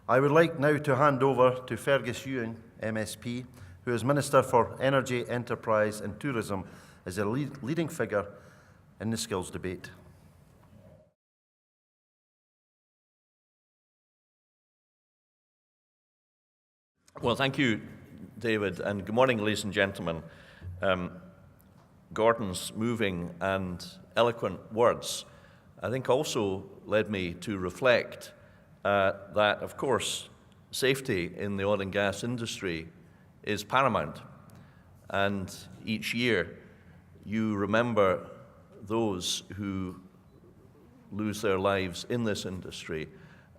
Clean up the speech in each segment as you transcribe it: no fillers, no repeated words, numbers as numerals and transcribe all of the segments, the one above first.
I would like now to hand over to Fergus Ewing MSP, who is Minister for Energy, Enterprise and Tourism, as a leading figure in the skills debate. Well, thank you, David, and good morning, ladies and gentlemen. Gordon's moving and eloquent words, I think, also led me to reflect that, of course, safety in the oil and gas industry is paramount. And each year, you remember those who lose their lives in this industry,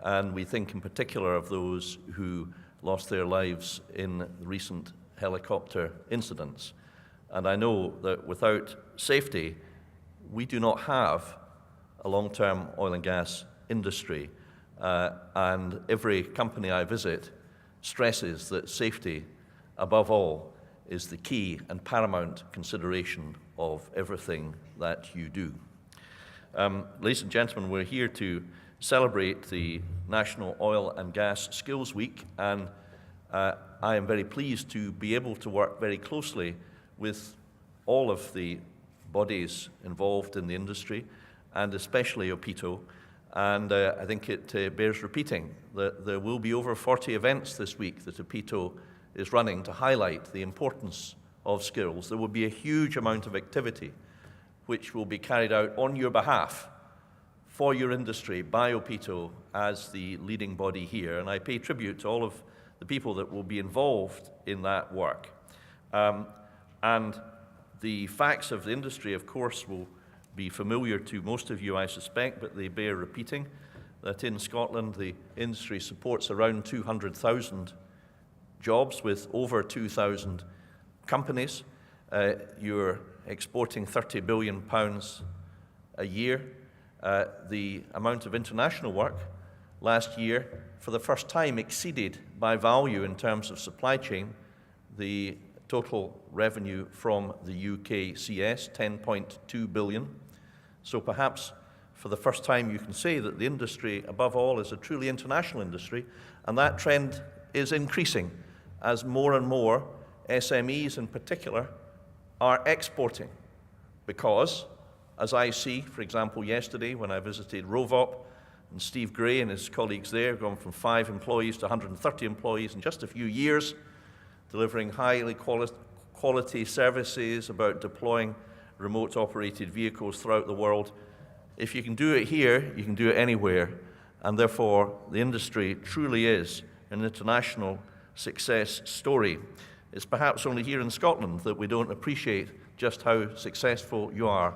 and we think in particular of those who lost their lives in recent helicopter incidents. And I know that without safety, we do not have a long-term oil and gas industry. And every company I visit stresses that safety, above all, is the key and paramount consideration of everything that you do. Ladies and gentlemen, we're here to celebrate the National Oil and Gas Skills Week, and I am very pleased to be able to work very closely with all of the bodies involved in the industry, and especially OPITO. And I think it bears repeating that there will be over 40 events this week that OPITO is running to highlight the importance of skills. There will be a huge amount of activity which will be carried out on your behalf for your industry by OPITO as the leading body here. And I pay tribute to all of the people that will be involved in that work. And the facts of the industry, of course, will be familiar to most of you, I suspect, but they bear repeating, that in Scotland the industry supports around 200,000 jobs with over 2,000 companies. You're exporting £30 billion a year. The amount of international work last year, for the first time, exceeded by value in terms of supply chain the total revenue from the UKCS, 10.2 billion. So perhaps for the first time you can say that the industry, above all, is a truly international industry, and that trend is increasing as more and more SMEs in particular are exporting. Because, as I see, for example, yesterday when I visited Rovop, and Steve Gray and his colleagues there have gone from 5 employees to 130 employees in just a few years, delivering highly quality services about deploying remote operated vehicles throughout the world. If you can do it here, you can do it anywhere. And therefore, the industry truly is an international success story. It's perhaps only here in Scotland that we don't appreciate just how successful you are,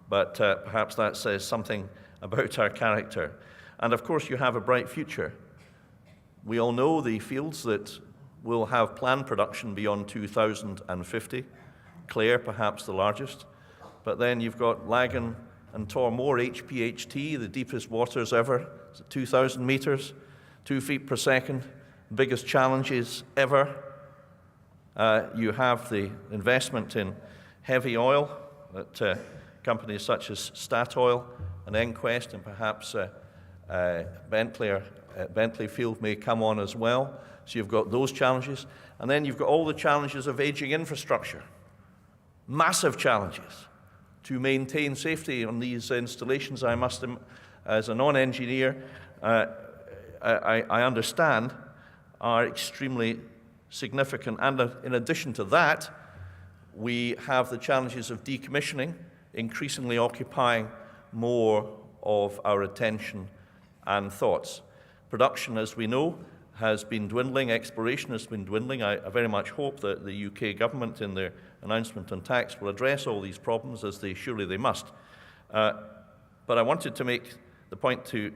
but perhaps that says something about our character. And of course, you have a bright future. We all know the fields that will have planned production beyond 2050. Clare, perhaps the largest. But then you've got Lagan and Tormore, HPHT, the deepest waters ever, 2,000 meters, 2 feet per second, biggest challenges ever. You have the investment in heavy oil that companies such as Statoil and EnQuest and perhaps Bentley Field may come on as well. So you've got those challenges. And then you've got all the challenges of aging infrastructure. Massive challenges to maintain safety on these installations. I must, as a non-engineer, I understand are extremely significant. And in addition to that, we have the challenges of decommissioning, increasingly occupying more of our attention and thoughts. Production, as we know, has been dwindling. Exploration has been dwindling. I very much hope that the UK government, in their announcement on tax, will address all these problems, as surely they must. But I wanted to make the point to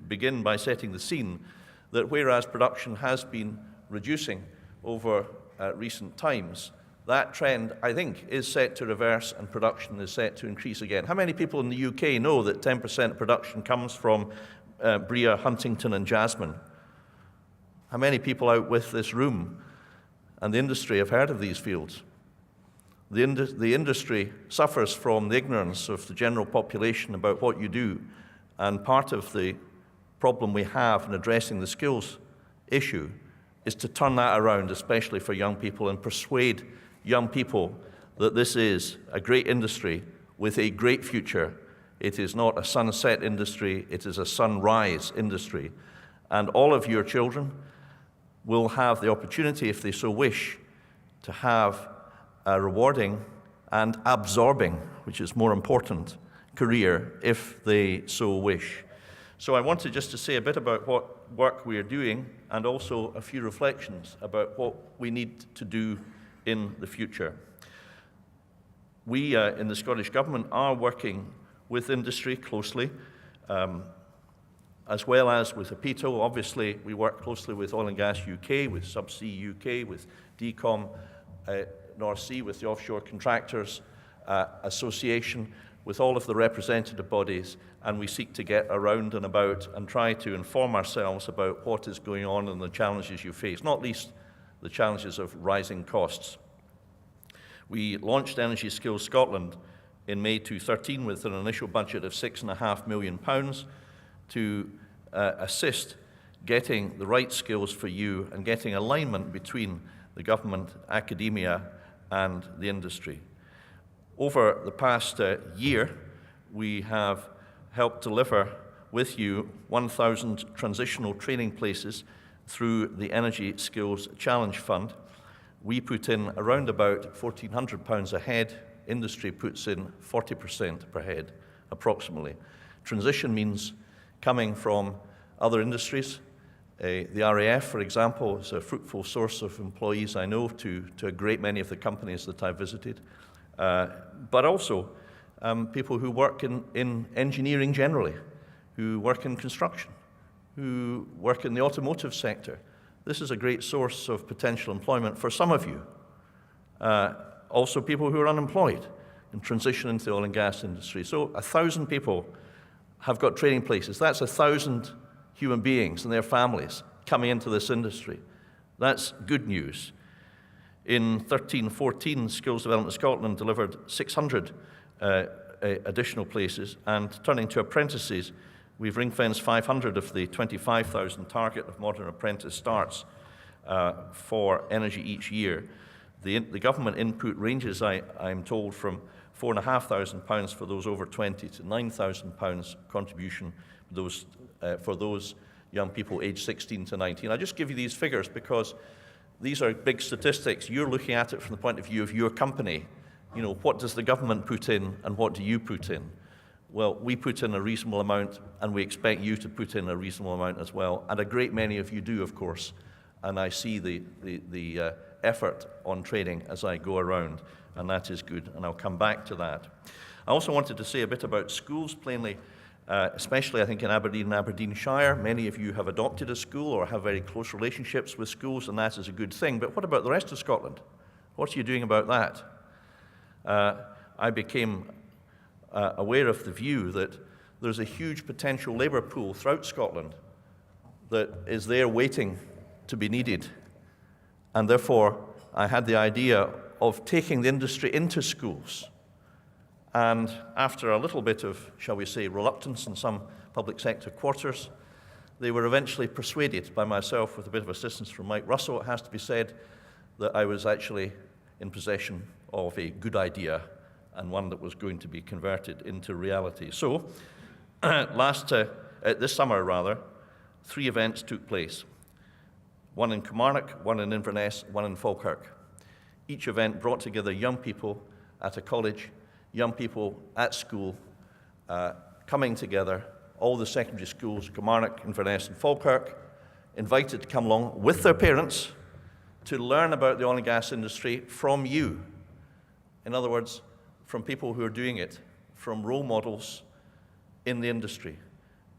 begin by setting the scene that whereas production has been reducing over recent times, that trend, I think, is set to reverse and production is set to increase again. How many people in the UK know that 10% of production comes from Bria, Huntington and Jasmine? How many people out with this room and the industry have heard of these fields? The industry suffers from the ignorance of the general population about what you do, and part of the problem we have in addressing the skills issue is to turn that around, especially for young people, and persuade young people that this is a great industry with a great future. It is not a sunset industry, it is a sunrise industry. And all of your children will have the opportunity, if they so wish, to have a rewarding and absorbing, which is more important, career, if they so wish. So I wanted just to say a bit about what work we are doing, and also a few reflections about what we need to do in the future. We in the Scottish Government are working with industry closely, as well as with APITO. Obviously, we work closely with Oil and Gas UK, with Subsea UK, with DCOM North Sea, with the Offshore Contractors Association, with all of the representative bodies, and we seek to get around and about and try to inform ourselves about what is going on and the challenges you face, not least the challenges of rising costs. We launched Energy Skills Scotland in May 2013 with an initial budget of £6.5 million to assist getting the right skills for you and getting alignment between the government, academia, and the industry. Over the past year, we have helped deliver with you 1,000 transitional training places through the Energy Skills Challenge Fund. We put in around about £1,400 a head. Industry puts in 40% per head, approximately. Transition means coming from other industries. The RAF, for example, is a fruitful source of employees, I know, to a great many of the companies that I've visited. But also people who work in engineering generally, who work in construction, who work in the automotive sector. This is a great source of potential employment for some of you. Also people who are unemployed and transition into the oil and gas industry. So 1,000 people have got training places. That's 1,000 human beings and their families coming into this industry. That's good news. In 13-14, Skills Development Scotland delivered 600 additional places, and turning to apprentices, we've ring-fenced 500 of the 25,000 target of modern apprentice starts for energy each year. The government input ranges, I'm told, from £4,500 for those over 20 to £9,000 contribution for those young people aged 16 to 19. I just give you these figures because these are big statistics. You're looking at it from the point of view of your company. You know, what does the government put in and what do you put in? Well, we put in a reasonable amount, and we expect you to put in a reasonable amount as well. And a great many of you do, of course. And I see the effort on training as I go around, and that is good, and I'll come back to that. I also wanted to say a bit about schools, plainly, especially I think in Aberdeen and Aberdeenshire. Many of you have adopted a school or have very close relationships with schools, and that is a good thing. But what about the rest of Scotland? What are you doing about that? I became aware of the view that there's a huge potential labour pool throughout Scotland that is there waiting to be needed. And therefore, I had the idea of taking the industry into schools. And after a little bit of, shall we say, reluctance in some public sector quarters, they were eventually persuaded by myself, with a bit of assistance from Mike Russell, it has to be said, that I was actually in possession of a good idea and one that was going to be converted into reality. So, this summer, 3 events took place. One in Kilmarnock, one in Inverness, one in Falkirk. Each event brought together young people at a college, young people at school, coming together, all the secondary schools, Kilmarnock, Inverness, and Falkirk, invited to come along with their parents to learn about the oil and gas industry from you. In other words, from people who are doing it, from role models in the industry,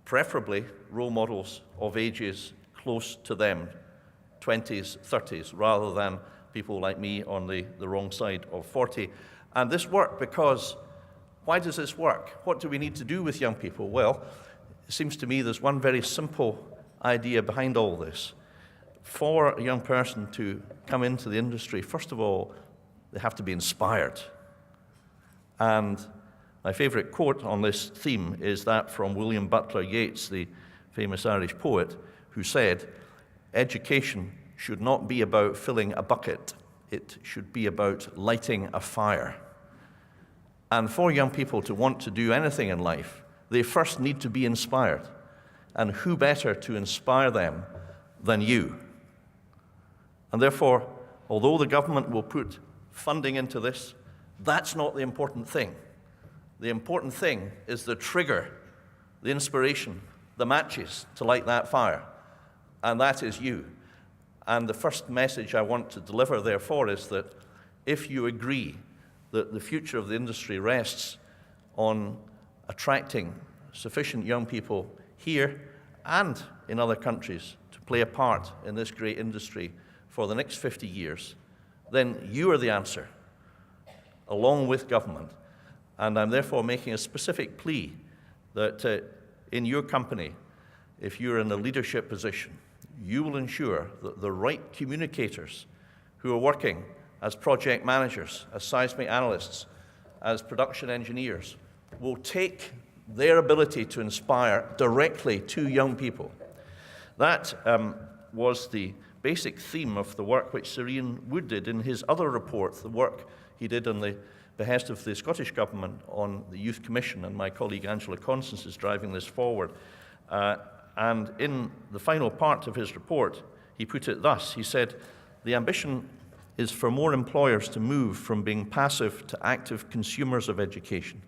preferably role models of ages close to them, 20s, 30s, rather than people like me on the wrong side of 40. And this worked because, why does this work? What do we need to do with young people? Well, it seems to me there's one very simple idea behind all this. For a young person to come into the industry, first of all, they have to be inspired. And my favorite quote on this theme is that from William Butler Yeats, the famous Irish poet, who said, education should not be about filling a bucket. It should be about lighting a fire. And for young people to want to do anything in life, they first need to be inspired. And who better to inspire them than you? And therefore, although the government will put funding into this, that's not the important thing. The important thing is the trigger, the inspiration, the matches to light that fire. And that is you. And the first message I want to deliver, therefore, is that if you agree that the future of the industry rests on attracting sufficient young people here and in other countries to play a part in this great industry for the next 50 years, then you are the answer, along with government. And I'm therefore making a specific plea that in your company, if you're in a leadership position, you will ensure that the right communicators who are working as project managers, as seismic analysts, as production engineers, will take their ability to inspire directly to young people. That was the basic theme of the work which Sir Ian Wood did in his other report, the work he did on the behest of the Scottish Government on the Youth Commission, and my colleague Angela Constance is driving this forward. And in the final part of his report, he put it thus. He said, "The ambition is for more employers to move from being passive to active consumers of education,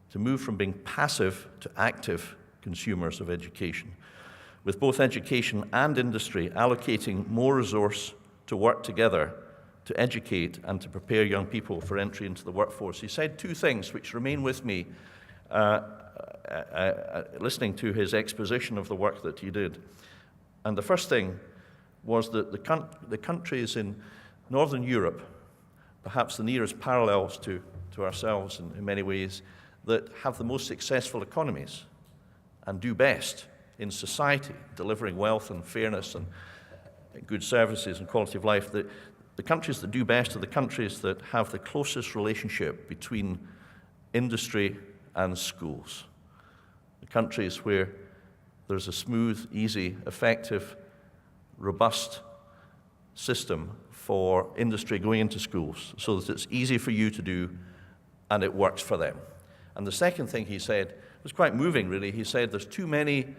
to move from being passive to active consumers of education, with both education and industry allocating more resource to work together to educate and to prepare young people for entry into the workforce." He said two things which remain with me listening to his exposition of the work that he did. And the first thing was that the countries in Northern Europe, perhaps the nearest parallels to ourselves in many ways, that have the most successful economies and do best in society, delivering wealth and fairness and good services and quality of life, the countries that do best are the countries that have the closest relationship between industry and schools. The countries where there's a smooth, easy, effective, robust system for industry going into schools so that it's easy for you to do and it works for them. And the second thing he said was quite moving, really. He said there's too many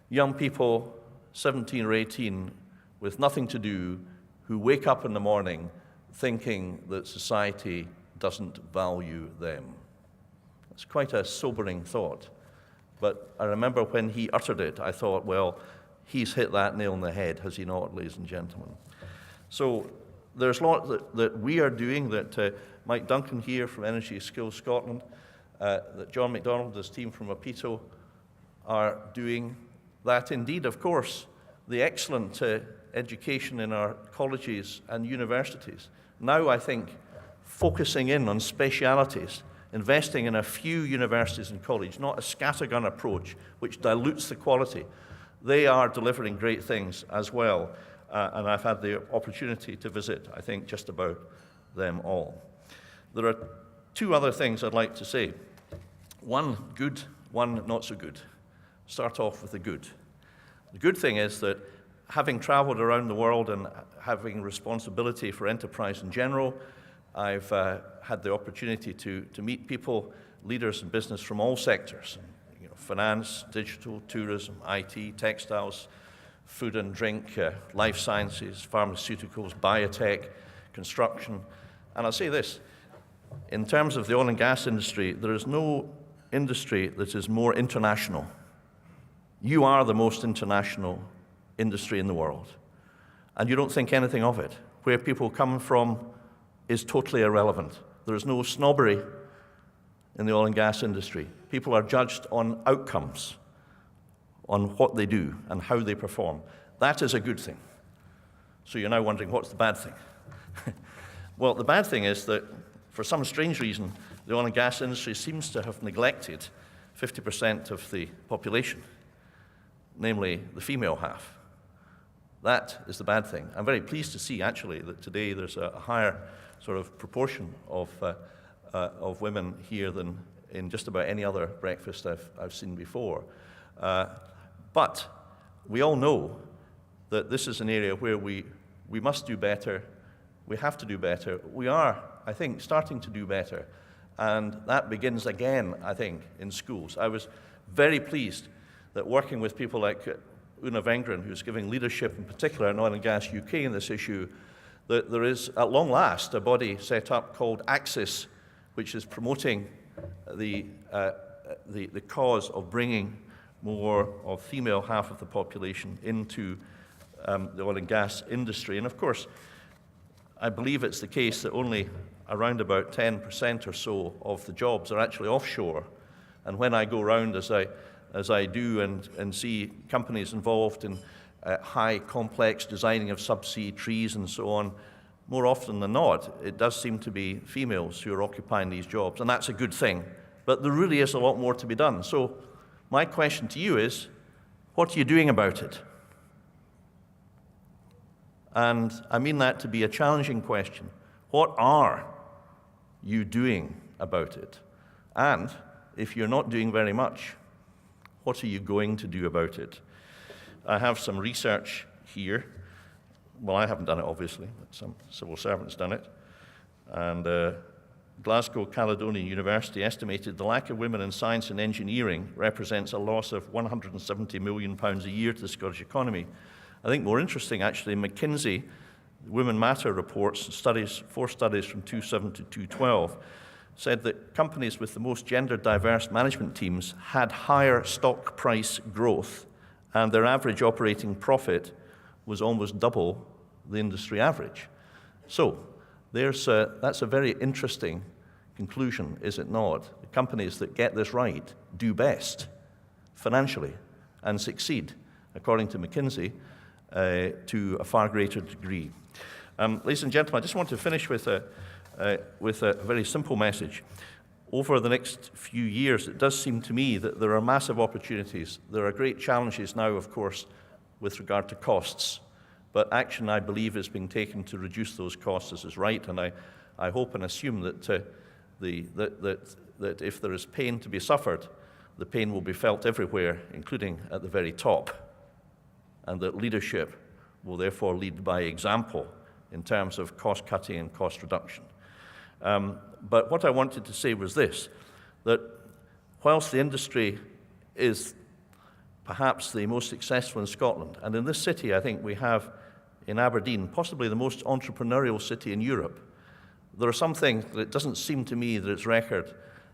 young people, 17 or 18, with nothing to do, who wake up in the morning thinking that society doesn't value them. It's quite a sobering thought. But I remember when he uttered it, I thought, well, he's hit that nail on the head, has he not, ladies and gentlemen? So there's a lot that we are doing, that Mike Duncan here from Energy Skills Scotland, that John MacDonald, his team from Apito, are doing. That indeed, of course, the excellent education in our colleges and universities. Now, I think, focusing in on specialities, investing in a few universities and colleges, not a scattergun approach which dilutes the quality. They are delivering great things as well, and I've had the opportunity to visit, I think, just about them all. There are two other things I'd like to say. One good, one not so good. Start off with the good. The good thing is that having traveled around the world and having responsibility for enterprise in general, I've had the opportunity to meet people, leaders in business from all sectors, finance, digital, tourism, IT, textiles, food and drink, life sciences, pharmaceuticals, biotech, construction. And I'll say this, in terms of the oil and gas industry, there is no industry that is more international. You are the most international industry in the world, and you don't think anything of it. Where people come from is totally irrelevant. There is no snobbery in the oil and gas industry. People are judged on outcomes, on what they do and how they perform. That is a good thing. So you're now wondering, what's the bad thing? Well, the bad thing is that, for some strange reason, the oil and gas industry seems to have neglected 50% of the population, namely the female half. That is the bad thing. I'm very pleased to see, actually, that today there's a higher sort of proportion of women here than in just about any other breakfast I've seen before. But we all know that this is an area where we must do better, we have to do better. We are, I think, starting to do better. And that begins again, I think, in schools. I was very pleased that working with people like Una Wengren, who's giving leadership in particular in Oil and Gas UK in this issue, that there is, at long last, a body set up called Axis, which is promoting the cause of bringing more of female half of the population into the oil and gas industry. And of course, I believe it's the case that only around about 10% or so of the jobs are actually offshore. And when I go around, as I do, and see companies involved in high, complex designing of subsea trees and so on, more often than not, it does seem to be females who are occupying these jobs, and that's a good thing. But there really is a lot more to be done. So my question to you is, what are you doing about it? And I mean that to be a challenging question. What are you doing about it? And if you're not doing very much, what are you going to do about it? I have some research here. Well, I haven't done it, obviously, but some civil servants done it. And Glasgow Caledonian University estimated the lack of women in science and engineering represents a loss of £170 million a year to the Scottish economy. I think more interesting, actually, McKinsey, Women Matter reports, four studies from 2007 to 2012, said that companies with the most gender-diverse management teams had higher stock price growth, and their average operating profit was almost double the industry average. So that's a very interesting conclusion, is it not? The companies that get this right do best financially and succeed, according to McKinsey, to a far greater degree. Ladies and gentlemen, I just want to finish with a very simple message. Over the next few years, it does seem to me that there are massive opportunities. There are great challenges now, of course, with regard to costs. But action, I believe, is being taken to reduce those costs as is right. And I hope and assume that that if there is pain to be suffered, the pain will be felt everywhere, including at the very top. And that leadership will therefore lead by example in terms of cost cutting and cost reduction. But what I wanted to say was this, that whilst the industry is perhaps the most successful in Scotland, and in this city I think we have in Aberdeen possibly the most entrepreneurial city in Europe, there are some things that it doesn't seem to me that its record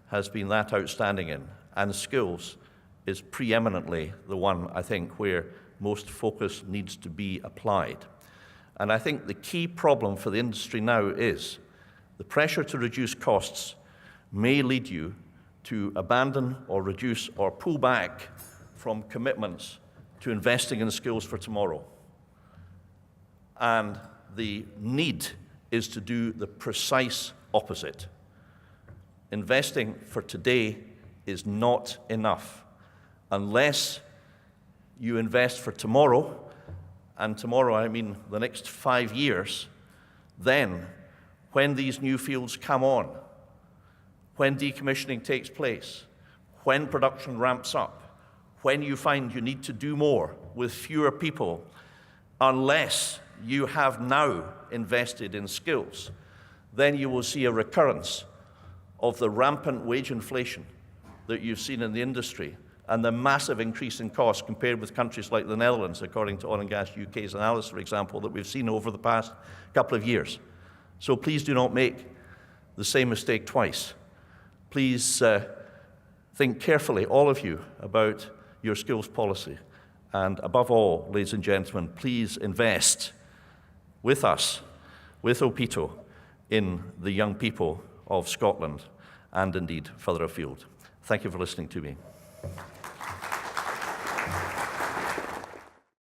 has been that outstanding in, and skills is preeminently the one, I think, where most focus needs to be applied. And I think the key problem for the industry now is the pressure to reduce costs may lead you to abandon or reduce or pull back from commitments to investing in skills for tomorrow. And the need is to do the precise opposite. Investing for today is not enough unless you invest for tomorrow, and tomorrow I mean the next 5 years. Then when these new fields come on, when decommissioning takes place, when production ramps up, when you find you need to do more with fewer people, unless you have now invested in skills, then you will see a recurrence of the rampant wage inflation that you've seen in the industry and the massive increase in costs compared with countries like the Netherlands, according to Oil and Gas UK's analysis, for example, that we've seen over the past couple of years. So please do not make the same mistake twice. Please think carefully, all of you, about your skills policy. And above all, ladies and gentlemen, please invest with us, with OPITO, in the young people of Scotland and indeed further afield. Thank you for listening to me.